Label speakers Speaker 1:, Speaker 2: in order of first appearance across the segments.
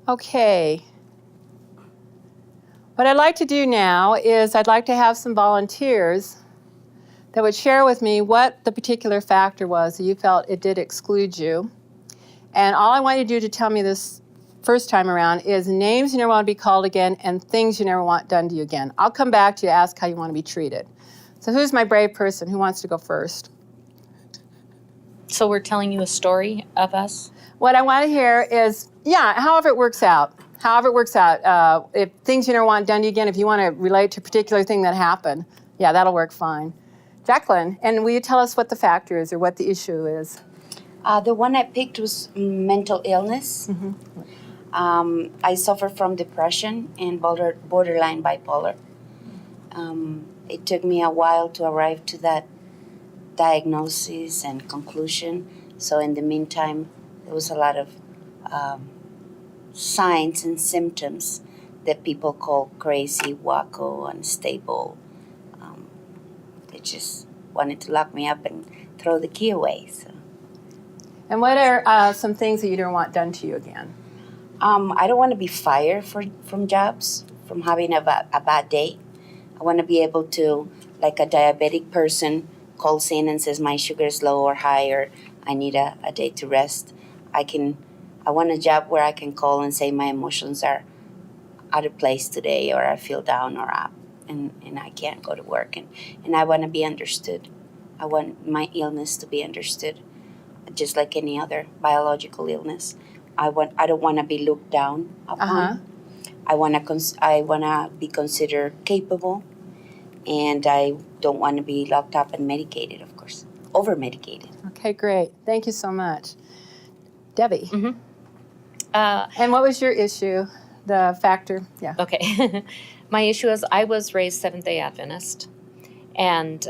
Speaker 1: Okay. What I'd like to do now is I'd like to have some volunteers that would share with me what the particular factor was that you felt it did exclude you. And all I want you to do to tell me this first time around is names you never want to be called again and things you never want done to you again. I'll come back to you, ask how you want to be treated. So who's my brave person? Who wants to go first?
Speaker 2: So we're telling you a story of us?
Speaker 1: What I want to hear is, however it works out. However it works out. If things you never want done to you again, if you want to relate to a particular thing that happened, that'll work fine. Jacqueline, and will you tell us what the factor is or what the issue is?
Speaker 3: The one I picked was mental illness.
Speaker 1: Mm-hmm.
Speaker 3: I suffer from depression and borderline bipolar. It took me a while to arrive to that diagnosis and conclusion. So in the meantime, there was a lot of signs and symptoms that people call crazy, wacko, unstable. They just wanted to lock me up and throw the key away. So.
Speaker 1: And what are some things that you don't want done to you again?
Speaker 3: I don't want to be fired from jobs, from having a bad day. I want to be able to, like a diabetic person, calls in and says my sugar is low or high or I need a day to rest. I want a job where I can call and say my emotions are out of place today or I feel down or up and I can't go to work. And I want to be understood. I want my illness to be understood, just like any other biological illness. I don't want to be looked down upon.
Speaker 1: Uh-huh.
Speaker 3: I want to be considered capable, and I don't want to be locked up and medicated, of course, over-medicated.
Speaker 1: Okay, great. Thank you so much. Debbie.
Speaker 2: Mm-hmm.
Speaker 1: And what was your issue, the factor? Yeah.
Speaker 2: Okay. My issue is I was raised Seventh-day Adventist, and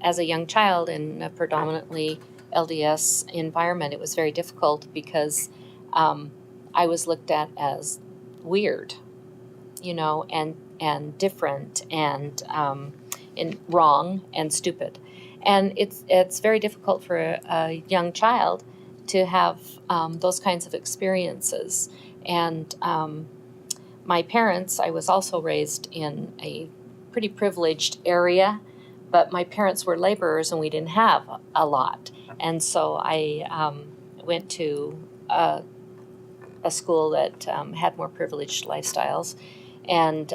Speaker 2: as a young child in a predominantly LDS environment, it was very difficult because I was looked at as weird, and different and wrong and stupid. And it's very difficult for a young child to have those kinds of experiences. And my parents, I was also raised in a pretty privileged area, but my parents were laborers and we didn't have a lot. And so I went to a school that had more privileged lifestyles. And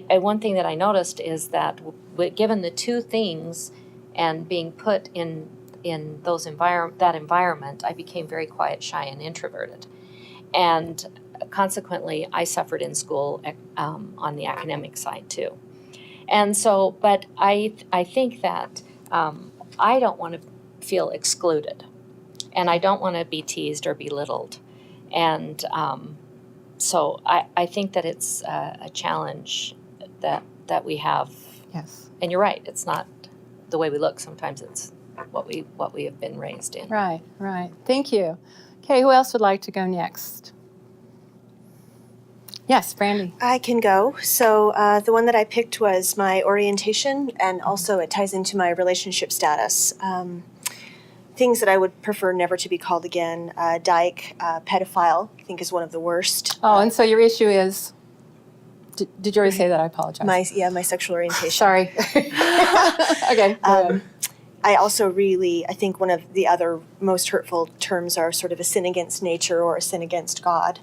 Speaker 2: one thing that I noticed is that given the two things and being put in that environment, I became very quiet, shy, and introverted. And consequently, I suffered in school on the academic side too. And so, but I think that I don't want to feel excluded, and I don't want to be teased or belittled. And so I think that it's a challenge that we have.
Speaker 1: Yes.
Speaker 2: And you're right, it's not the way we look. Sometimes it's what we have been raised in.
Speaker 1: Right. Thank you. Okay, who else would like to go next? Yes, Brandy.
Speaker 4: I can go. So the one that I picked was my orientation, and also it ties into my relationship status. Things that I would prefer never to be called again. Dyke, pedophile, I think is one of the worst.
Speaker 1: Oh, and so your issue is, did you already say that? I apologize.
Speaker 4: My sexual orientation.
Speaker 1: Sorry. Okay.
Speaker 4: I also I think one of the other most hurtful terms are sort of a sin against nature or a sin against God.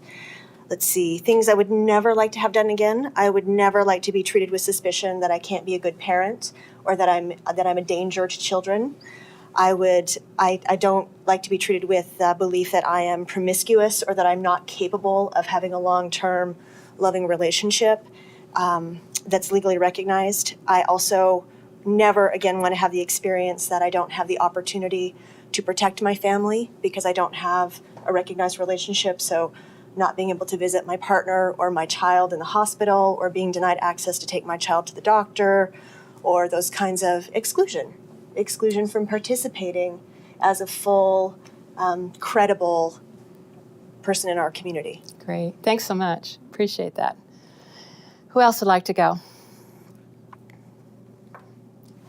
Speaker 4: Let's see, things I would never like to have done again. I would never like to be treated with suspicion that I can't be a good parent or that I'm a danger to children. I don't like to be treated with the belief that I am promiscuous or that I'm not capable of having a long-term loving relationship that's legally recognized. I also never again want to have the experience that I don't have the opportunity to protect my family because I don't have a recognized relationship. So not being able to visit my partner or my child in the hospital, or being denied access to take my child to the doctor, or those kinds of exclusion from participating as a full, credible person in our community.
Speaker 1: Great. Thanks so much. Appreciate that. Who else would like to go?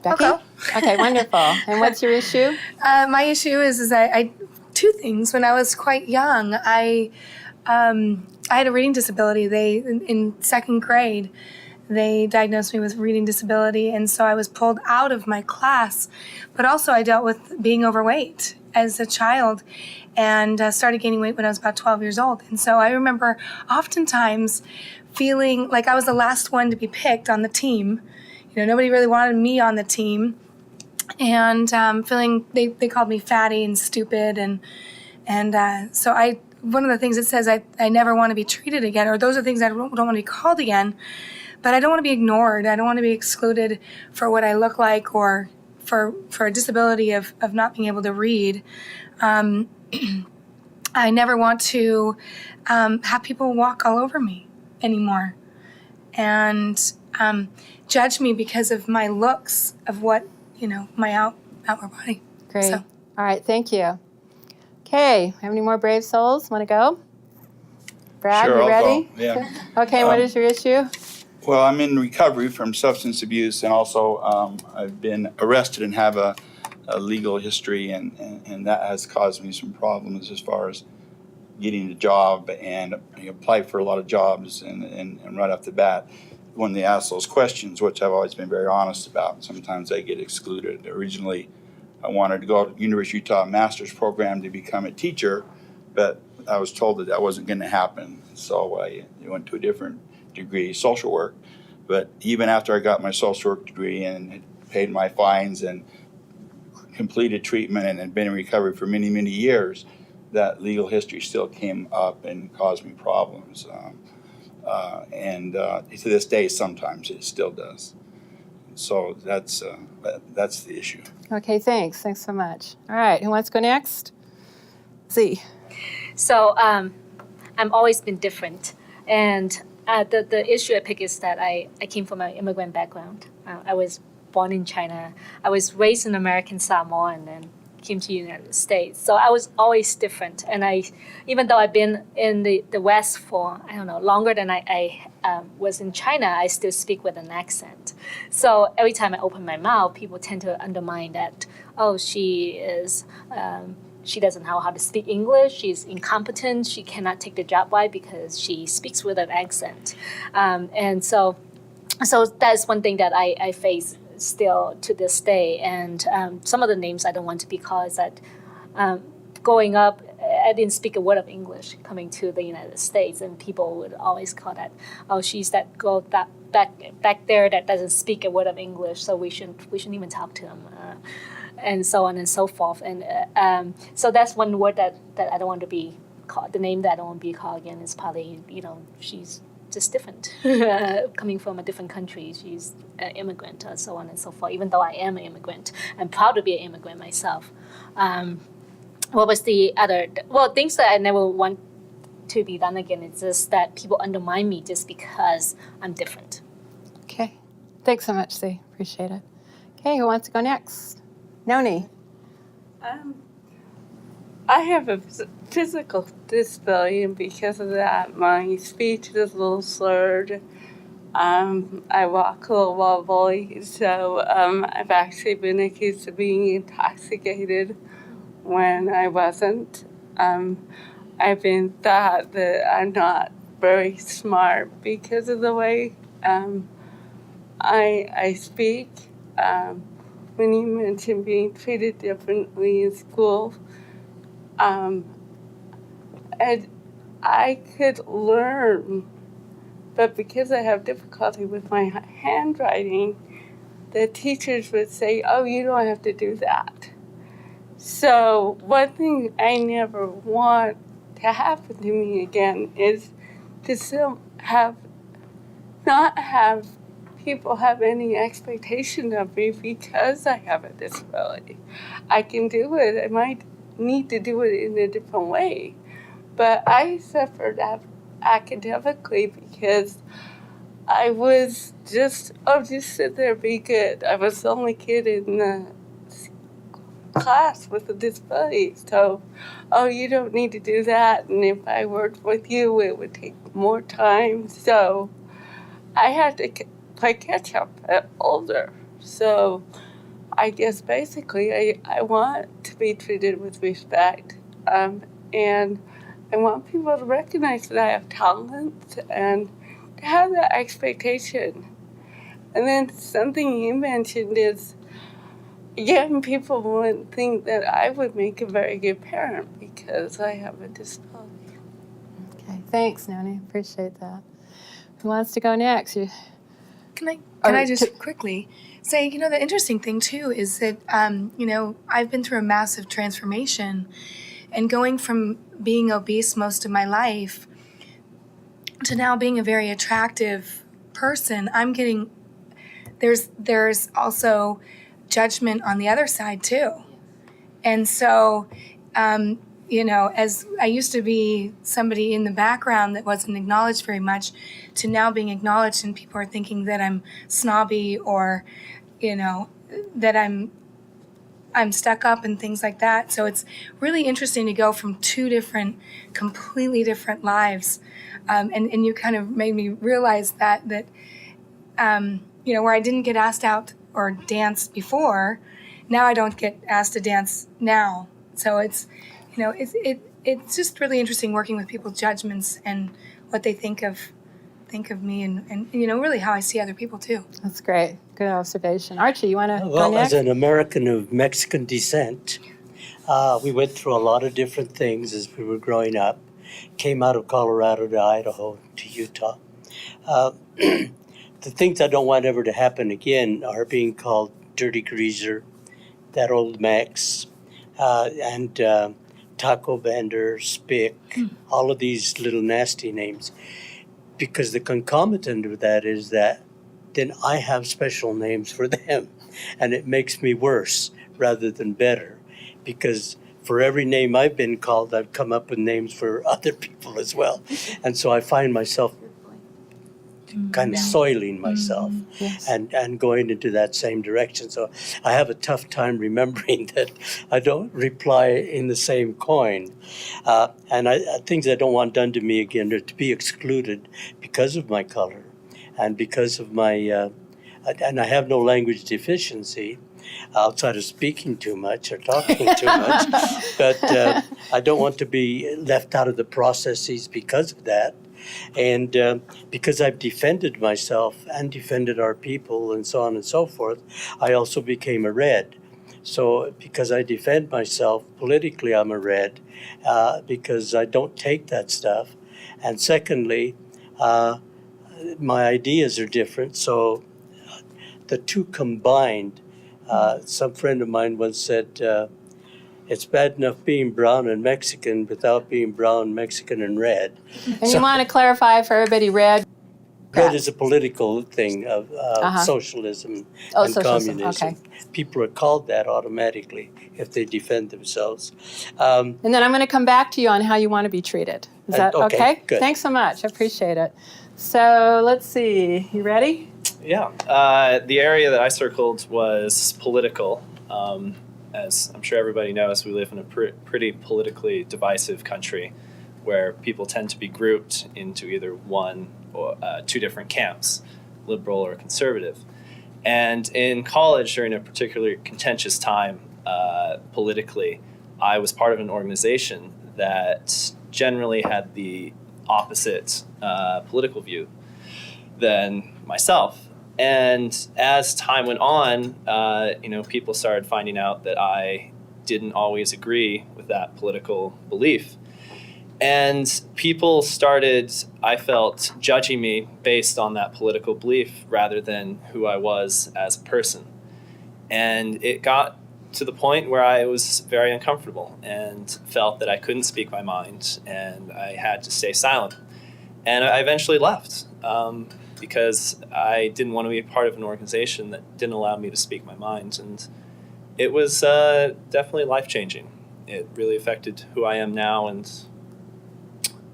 Speaker 1: Becky? Okay, wonderful. And what's your issue?
Speaker 5: My issue is I two things. When I was quite young, I I had a reading disability. In second grade, they diagnosed me with reading disability, and so I was pulled out of my class. But also I dealt with being overweight as a child, and started gaining weight when I was about 12 years old. And so I remember oftentimes feeling like I was the last one to be picked on the team. Nobody really wanted me on the team, and feeling they called me fatty and stupid, and so one of the things it says I never want to be treated again, or those are things I don't want to be called again. But I don't want to be ignored. I don't want to be excluded for what I look like, or for a disability of not being able to read. I never want to have people walk all over me anymore and judge me because of my looks, of what, my outward body.
Speaker 1: Great.
Speaker 5: So.
Speaker 1: All right, thank you. Okay, have any more brave souls? Want to go? Brad,
Speaker 6: Sure,
Speaker 1: you
Speaker 6: I'll
Speaker 1: ready?
Speaker 6: go. Yeah.
Speaker 1: Okay, what is your issue?
Speaker 6: Well, I'm in recovery from substance abuse, and also I've been arrested and have a legal history, and that has caused me some problems as far as getting a job. And I apply for a lot of jobs, and right off the bat, when they ask those questions, which I've always been very honest about, sometimes I get excluded. Originally, I wanted to go to University of Utah master's program to become a teacher, but I was told that wasn't going to happen. So I went to a different degree, social work. But even after I got my social work degree and had paid my fines and completed treatment and had been in recovery for many, many years, that legal history still came up and caused me problems. And to this day, sometimes it still does. So that's the issue.
Speaker 1: Okay, thanks. Thanks so much. All right, who wants to go next? Z.
Speaker 7: So I've always been different, and the issue I pick is that I came from an immigrant background. I was born in China. I was raised in American Samoa, and then came to the United States. So I was always different, and even though I've been in the West for longer than I was in China, I still speak with an accent. So every time I open my mouth, people tend to undermine that. Oh, she is. She doesn't know how to speak English. She's incompetent. She cannot take the job. Why? Because she speaks with an accent. And so that's one thing that I face still to this day. And some of the names I don't want to be called is that growing up, I didn't speak a word of English coming to the United States. And people would always call that, oh, she's that girl back there that doesn't speak a word of English, so we shouldn't even talk to them. And so on and so forth. And so that's one word that I don't want to be called. The name that I don't want to be called again is probably, she's just different. Coming from a different country, she's an immigrant, so on and so forth. Even though I am an immigrant, I'm proud to be an immigrant myself. What was the other? Well, things that I never want to be done again. It's just that people undermine me just because I'm different.
Speaker 1: Okay, thanks so much, Z. Appreciate it. Okay, who wants to go next? Noni.
Speaker 8: I have a physical disability, and because of that, my speech is a little slurred. I walk a little wobbly, so I've actually been accused of being intoxicated when I wasn't. I've been thought that I'm not very smart because of the way I speak. When you mentioned being treated differently in school, and I could learn, but because I have difficulty with my handwriting, the teachers would say, oh, you don't have to do that. So one thing I never want to happen to me again is to still not have people have any expectation of me because I have a disability. I can do it. I might need to do it in a different way. But I suffered academically because I was just sit there, be good. I was the only kid in the class with a disability. So, oh, you don't need to do that. And if I worked with you, it would take more time. So I had to play catch up at older. So I guess basically I want to be treated with respect. And I want people to recognize that I have talent and to have that expectation. And then something you mentioned is young people wouldn't think that I would make a very good parent because I have a disability.
Speaker 1: Okay, thanks, Noni. Appreciate that. Who wants to go next?
Speaker 5: Can I just quickly say, the interesting thing too is that, I've been through a massive transformation, and going from being obese most of my life to now being a very attractive person, there's also judgment on the other side too. And so, as I used to be somebody in the background that wasn't acknowledged very much, to now being acknowledged, and people are thinking that I'm snobby or, that I'm stuck up and things like that. So it's really interesting to go from two completely different lives. And you kind of made me realize that where I didn't get asked out or dance before, now I don't get asked to dance now. So it's just really interesting working with people's judgments and what they think of me and really how I see other people too.
Speaker 1: That's great. Good observation. Archie, you want to go
Speaker 9: Well,
Speaker 1: next?
Speaker 9: as an American of Mexican descent, we went through a lot of different things as we were growing up. Came out of Colorado to Idaho to Utah. The things I don't want ever to happen again are being called dirty greaser, that old Mex, and taco vendor, spick, all of these little nasty names. Because the concomitant of that is that then I have special names for them, and it makes me worse rather than better. Because for every name I've been called, I've come up with names for other people as well. And so I find myself kind of soiling myself
Speaker 1: Yes.
Speaker 9: and going into that same direction. So I have a tough time remembering that I don't reply in the same coin. And things I don't want done to me again are to be excluded because of my color and because of my, and I have no language deficiency outside of speaking too much or talking too much. But I don't want to be left out of the processes because of that. And because I've defended myself and defended our people and so on and so forth, I also became a red. So because I defend myself politically, I'm a red because I don't take that stuff. And secondly, my ideas are different. So the two combined, some friend of mine once said, it's bad enough being brown and Mexican without being brown, Mexican, and red.
Speaker 1: And you want to clarify for everybody, red?
Speaker 9: Red is a political thing of socialism and
Speaker 1: Socialism,
Speaker 9: communism.
Speaker 1: okay.
Speaker 9: People are called that automatically if they defend themselves.
Speaker 1: And then I'm going to come back to you on how you want to be treated. Is that okay?
Speaker 9: Good.
Speaker 1: Thanks so much. I appreciate it. So let's see. You ready?
Speaker 10: Yeah. The area that I circled was political. As I'm sure everybody knows, we live in a pretty politically divisive country where people tend to be grouped into either one or two different camps, liberal or conservative. And in college, during a particularly contentious time politically, I was part of an organization that generally had the opposite political view than myself. And as time went on, people started finding out that I didn't always agree with that political belief. And people started, I felt, judging me based on that political belief rather than who I was as a person. And it got to the point where I was very uncomfortable and felt that I couldn't speak my mind and I had to stay silent. And I eventually left. Because I didn't want to be a part of an organization that didn't allow me to speak my mind. And it was definitely life-changing. It really affected who I am now and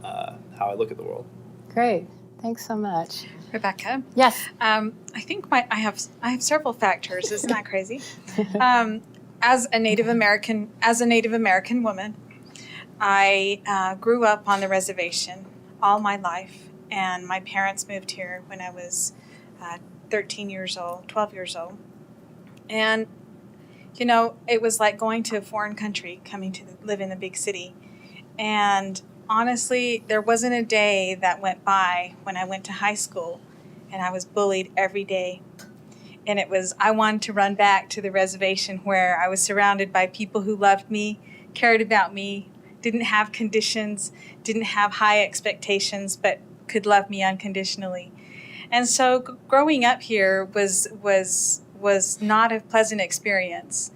Speaker 10: how I look at the world.
Speaker 1: Great. Thanks so much.
Speaker 11: Rebecca.
Speaker 1: Yes.
Speaker 11: I think I have several factors. Isn't that crazy? As a Native American woman, I grew up on the reservation all my life. And my parents moved here when I was 12 years old. And, it was like going to a foreign country, coming to live in a big city. And honestly, there wasn't a day that went by when I went to high school and I was bullied every day. And I wanted to run back to the reservation where I was surrounded by people who loved me, cared about me, didn't have conditions, didn't have high expectations, but could love me unconditionally. And so growing up here was not a pleasant experience.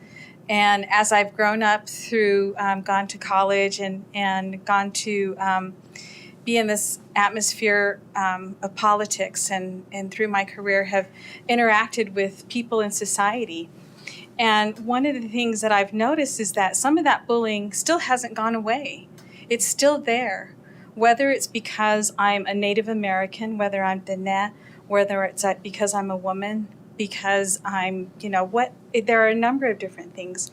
Speaker 11: And as I've grown up through, gone to college and gone to be in this atmosphere of politics and through my career have interacted with people in society. And one of the things that I've noticed is that some of that bullying still hasn't gone away. It's still there. Whether it's because I'm a Native American, whether I'm Diné, whether it's because I'm a woman, because I'm, there are a number of different things.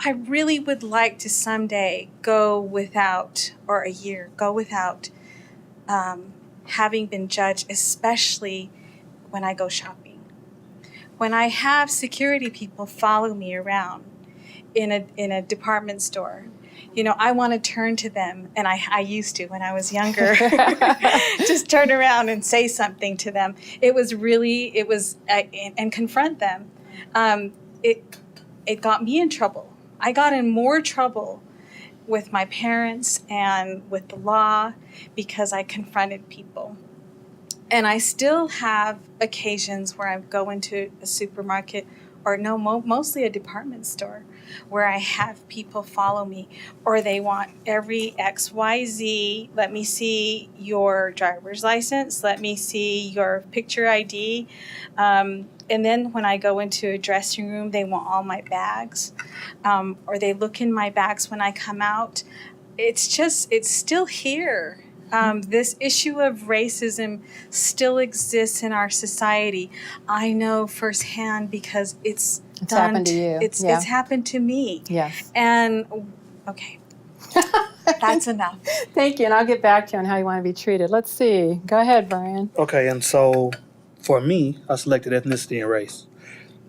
Speaker 11: I really would like to someday go without having been judged, especially when I go shopping. When I have security people follow me around in a department store, I want to turn to them, and I used to when I was younger, just turn around and say something to them. And confront them. It got me in trouble. I got in more trouble with my parents and with the law because I confronted people. And I still have occasions where I go into a supermarket mostly a department store where I have people follow me, or they want every XYZ. Let me see your driver's license. Let me see your picture ID. And then when I go into a dressing room, they want all my bags, or they look in my bags when I come out. It's still here. This issue of racism still exists in our society. I know firsthand because it's
Speaker 1: happened to you.
Speaker 11: It's happened to me.
Speaker 1: Yes.
Speaker 11: And okay, that's enough.
Speaker 1: Thank you, and I'll get back to you on how you want to be treated. Let's see. Go ahead, Brian.
Speaker 12: Okay, and so for me, I selected ethnicity and race.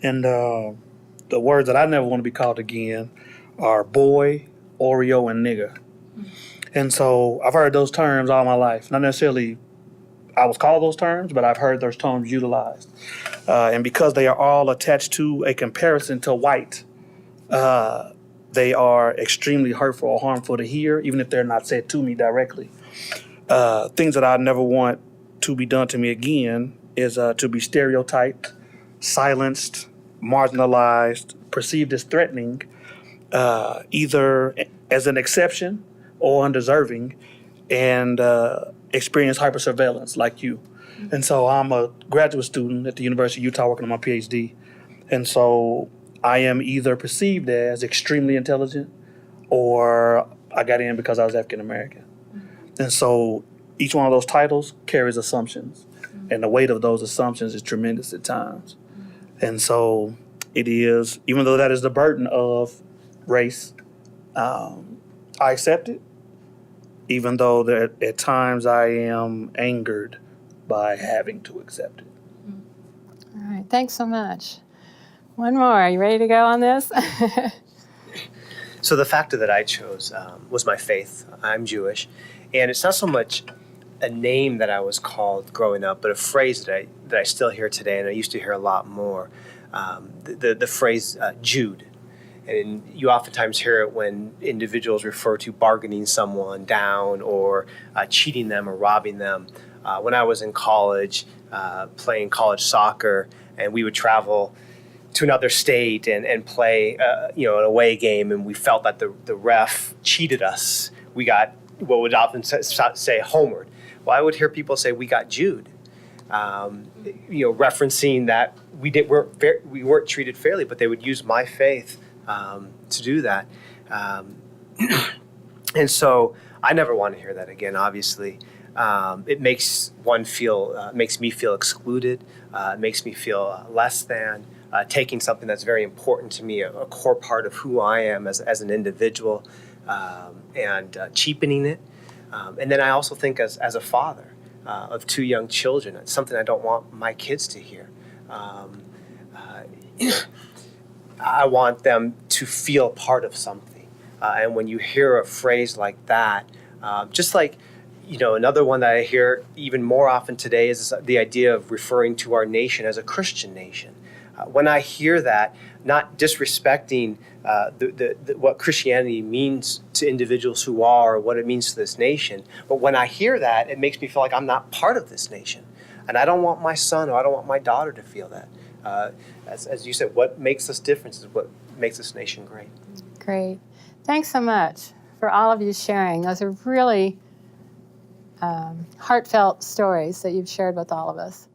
Speaker 12: And the words that I never want to be called again are boy, Oreo, and nigger. And so I've heard those terms all my life. Not necessarily I was called those terms, but I've heard those terms utilized. And because they are all attached to a comparison to white, they are extremely hurtful or harmful to hear, even if they're not said to me directly. Things that I never want to be done to me again is to be stereotyped, silenced, marginalized, perceived as threatening, either as an exception or undeserving, and experience hypersurveillance like you. And so I'm a graduate student at the University of Utah working on my PhD. And so I am either perceived as extremely intelligent or I got in because I was African American. And so each one of those titles carries assumptions. And the weight of those assumptions is tremendous at times. And so it is, even though that is the burden of race, I accept it, even though that at times I am angered by having to accept it.
Speaker 1: All right, thanks so much. One more. Are you ready to go on this?
Speaker 13: So the factor that I chose was my faith. I'm Jewish, and it's not so much a name that I was called growing up, but a phrase that I still hear today, and I used to hear a lot more. The phrase Jude. And you oftentimes hear it when individuals refer to bargaining someone down or cheating them or robbing them. When I was in college, playing college soccer, and we would travel to another state and play an away game, and we felt that the ref cheated us. We got what would often say homered. Well, I would hear people say, we got Jude, referencing that we weren't treated fairly, but they would use my faith to do that. And so I never want to hear that again, obviously. It makes makes me feel excluded. It makes me feel less than, taking something that's very important to me, a core part of who I am as an individual, and cheapening it. And then I also think as a father of two young children, it's something I don't want my kids to hear. I want them to feel part of something. And when you hear a phrase like that, Just like, another one that I hear even more often today is the idea of referring to our nation as a Christian nation. When I hear that, not disrespecting what Christianity means to individuals who are, or what it means to this nation, but when I hear that, it makes me feel like I'm not part of this nation. And I don't want my son or I don't want my daughter to feel that. As you said, what makes us different is what makes this nation great.
Speaker 1: Great. Thanks so much for all of you sharing. Those are really heartfelt stories that you've shared with all of us.